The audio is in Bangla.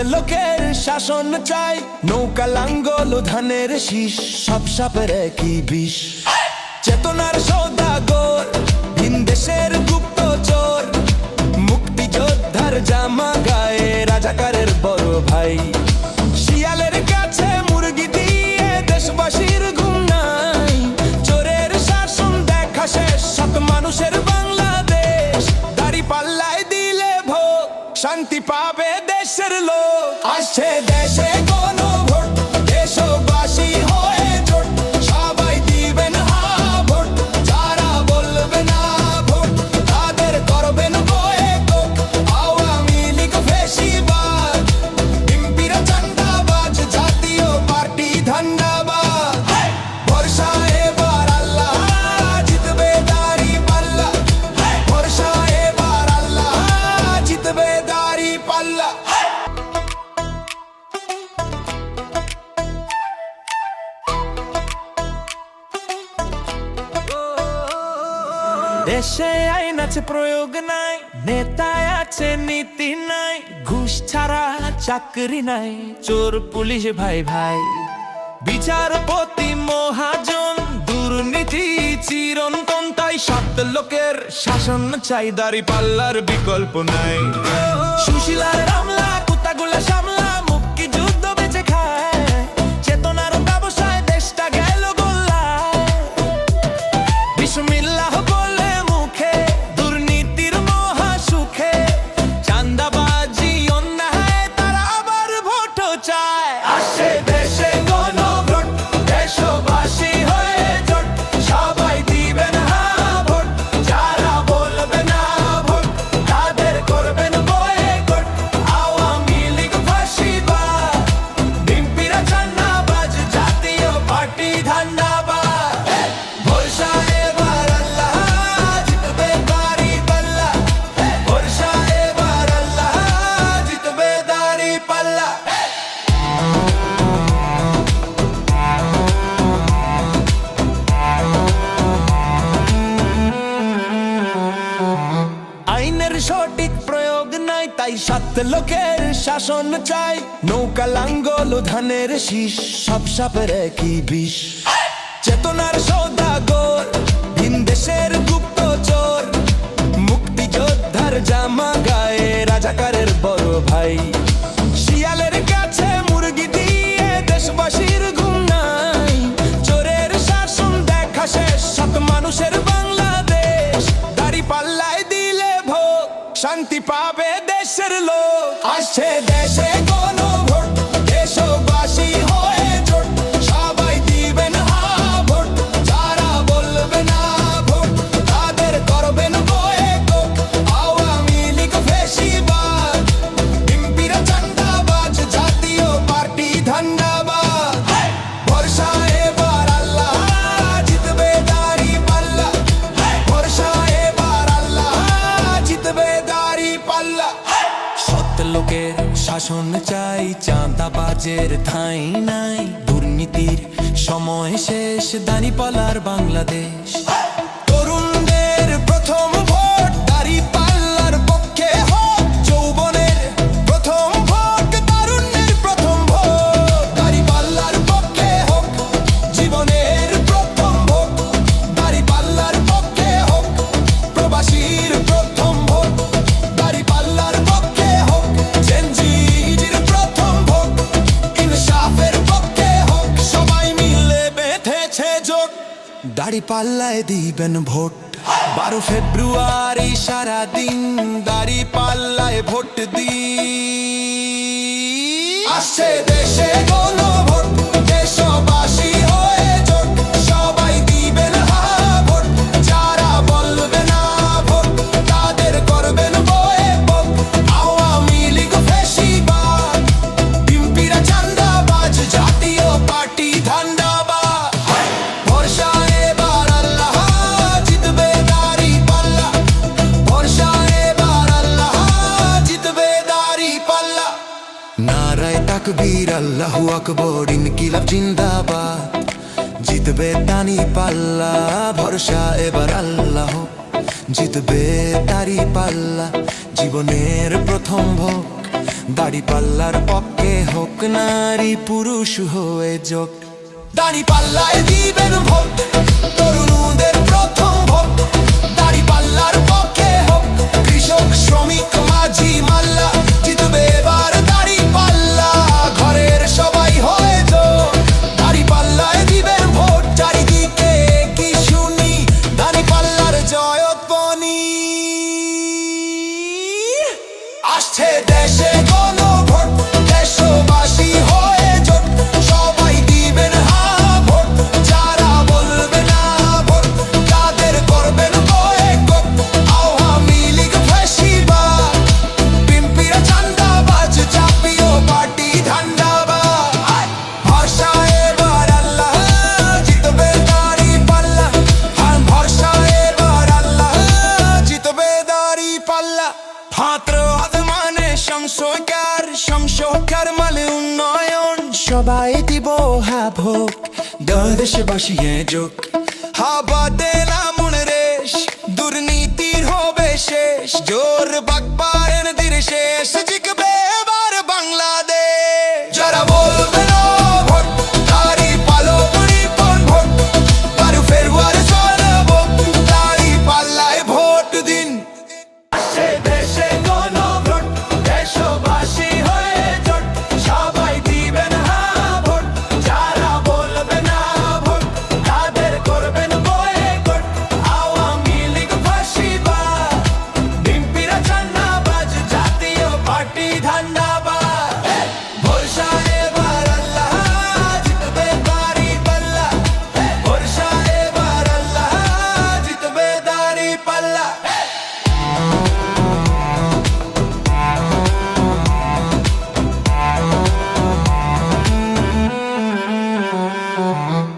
লোকের শাসন চাই, নৌকা লাঙ্গল ও ধানের শীষ, সব সাপের একই বিষ। চেতনার সওদাগর, ভিন দেশের গুপ্তচর, মুক্তিযোদ্ধার জামা গায়ে রাজাকারের বড় ভাই। শিয়ালের কাছে মুরগি দিয়ে দেশবাসীর ঘুম নাই, চোরের শাসন দেখা শেষ, সৎ মানুষের বাংলাদেশ। দাড়ি পাল্লায় দিলে ভোট, শান্তি পাবে দেশের লোক। আসছে দেশে গণভোট, দেশবাসী হয়ে জোট, সবাই দিবেন হা ভোট। যারা বলবে না ভোট, তাদের করবেন বয়কট। আওয়ামী লীগ ফ্যাসিবাদ, এমপিরা চাঁদাবাজ, জাতীয় পার্টি ধান্দাবাজ। ভরসা এবার আল্লাহ, জিতবে দাঁড়িপাল্লা। ভরসা এবার আল্লাহ, জিতবে দাঁড়িপাল্লা। দেশে আইন আছে প্রয়োগ নাই, নেতায় আছে নীতি নাই, ঘুষ ছাড়া চাকরি নাই, চোর পুলিশ ভাই ভাই। বিচারপতি মহাজন, দুর্নীতি চিরন্তন, তাই সৎ লোকের শাসন চাই, দাঁড়িপাল্লার বিকল্প নাই। সুশীলার রামলা, কুত্তাগুলা সামলা, মুক্তিযুদ্ধ বেঁচে খায়, চেতনার ব্যবসায় দেশটা গেল গোল্লায়। বিসমিল্লাহ বলে মুখে, দুর্নীতির মহা সুখে, চাঁদাবাজি অন্যায়, তারা আবার ভোট চায়। আসে দেশে গণভোট, দেশবাসী হয়ে জোট, সবাই দিবেন হা ভোট। যারা বলবে না ভোট, তাদের করবেন বয়কট। আওয়ামী লীগ ফ্যাসিবাদ, এমপিরা চাঁদাবাজ, জাতীয় পার্টি ধান্দাবাজ। ভরসা এবার আল্লাহ, জিতবে দাঁড়িপাল্লা। ভরসা এবার আল্লাহ, জিতবে দাঁড়িপাল্লা। আইনের সঠিক প্রয়োগ নাই, তাই সৎ লোকের শাসন চাই, নৌকা লাঙ্গল ও ধানের শীষ, সব সাপের একই বিষ। চেতনার সওদাগর, ভিন দেশের গুপ্তচর, মুক্তিযোদ্ধার জামা গায়ে রাজাকারের বড় ভাই। শিয়ালের কাছে মুরগি দিয়ে দেশবাসীর ঘুম নাই, চোরের শাসন দেখা শেষ, সৎ মানুষের বাংলাদেশ। দাঁড়িপাল্লায় দিলে ভোট, শান্তি পাবে দেশের লোক। আসছে দেশে গণভোট, দেশবাসী হয়ে জোট, সবাই দিবেন হা ভোট। যারা বলবে না ভোট, তাদের করবেন বয়কট। আওয়ামী লীগ ফ্যাসিবাদ, এমপিরা চাঁদাবাজ, জাতীয় পার্টি ধান্দাবাজ। ভরসা এবার আল্লাহ, জিতবে দাঁড়িপাল্লা। ভরসা এবার আল্লাহ, জিতবে দাঁড়িপাল্লা। সৎ লোকের শাসন চাই, চাঁদাবাজের ঠাঁই নাই, দুর্নীতির সময় শেষ, দাঁড়িপাল্লার বাংলাদেশ। তরুণদের প্রথম ভোট, দাঁড়িপাল্লার পক্ষে হোক, যৌবনের প্রথম ভোট, তারুণ্যের প্রথম ভোট। দাঁড়িপাল্লার পক্ষে হোক, জীবনের প্রথম ভোট, দাঁড়িপাল্লার পক্ষে হোক, প্রবাসীর প্রথম ভোট। দাঁড়িপাল্লার পক্ষে হোক, জেনজির প্রথম ভোট, ইনসাফের পক্ষে হোক, সবাই মিলে বেঁধেছে জোট। দাঁড়িপাল্লায় দিবেন ভোট, 12 ফেব্রুয়ারি সারাদিন দাঁড়িপাল্লায় ভোট দিন। আসছে দেশে গণভোট, দেশবাসী হয়ে জোট, সবাই দিবেন হা ভোট। যারা বলবে না ভোট, তাদের করবেন বয়কট। আওয়ামী লীগ ফ্যাসিবাদ, এমপিরা চাঁদাবাজ, জাতীয় পার্টি ধান্দাবাজ। ভরসা এবার আল্লাহ, জিতবে দাঁড়িপাল্লা। ভরসা এবার আল্লাহ, জিতবে দাঁড়িপাল্লা। নারায়ে তাকবীর, আল্লাহু আকবার, ইনকিলাব জিন্দাবাদ, জিতবে দাঁড়িপাল্লা। ভরসা এবার আল্লাহ, জিতবে দাঁড়িপাল্লা। জীবনের প্রথম ভোট, দাড়ি পাল্লার পক্ষে হোক নারী পুরুষ হয়ে যোগ দাড়ি পাল্লায় দিবেন ভোট তরুণদের প্রথম ভোট দাড়ি পাল্লার পক্ষে হোক কৃষক শ্রমিক মাঝি মাল্লা জিতবে এবার দাড়ি পাল্লা ঘরের সবাই হয়ে যোগ দাড়ি পাল্লায় দিবেন ভোট চারিদিকে কি শুনি দাড়ি পাল্লার জয়ধ্বনি আসছে দেশে কোনো ভোট দেশবাসী হয়ে জোট সবাই দিবেন হ্যাঁ ভোট যারা বলবে না ভোট তাদের করবেন বয়কট আওয়ামী লীগ ফ্যাসিবাদ বিএনপিরা চাঁদাবাজ জাতীয় পার্টি ধান্দাবাজ ভরসা এবার আল্লাহ জিতবে দাড়ি পাল্লা হ্যাঁ ভরসা এবার আল্লাহ জিতবে দাড়ি পাল্লা ভাদ্র মানে সংস্কার মানে উন্নয়ন সবাই দিব হ্যাঁ ভোট দেশবাসী যোগ হাবাদে না মনে রেশ দুর্নীতির হবে শেষ জোর বাগবারের দিন শেষ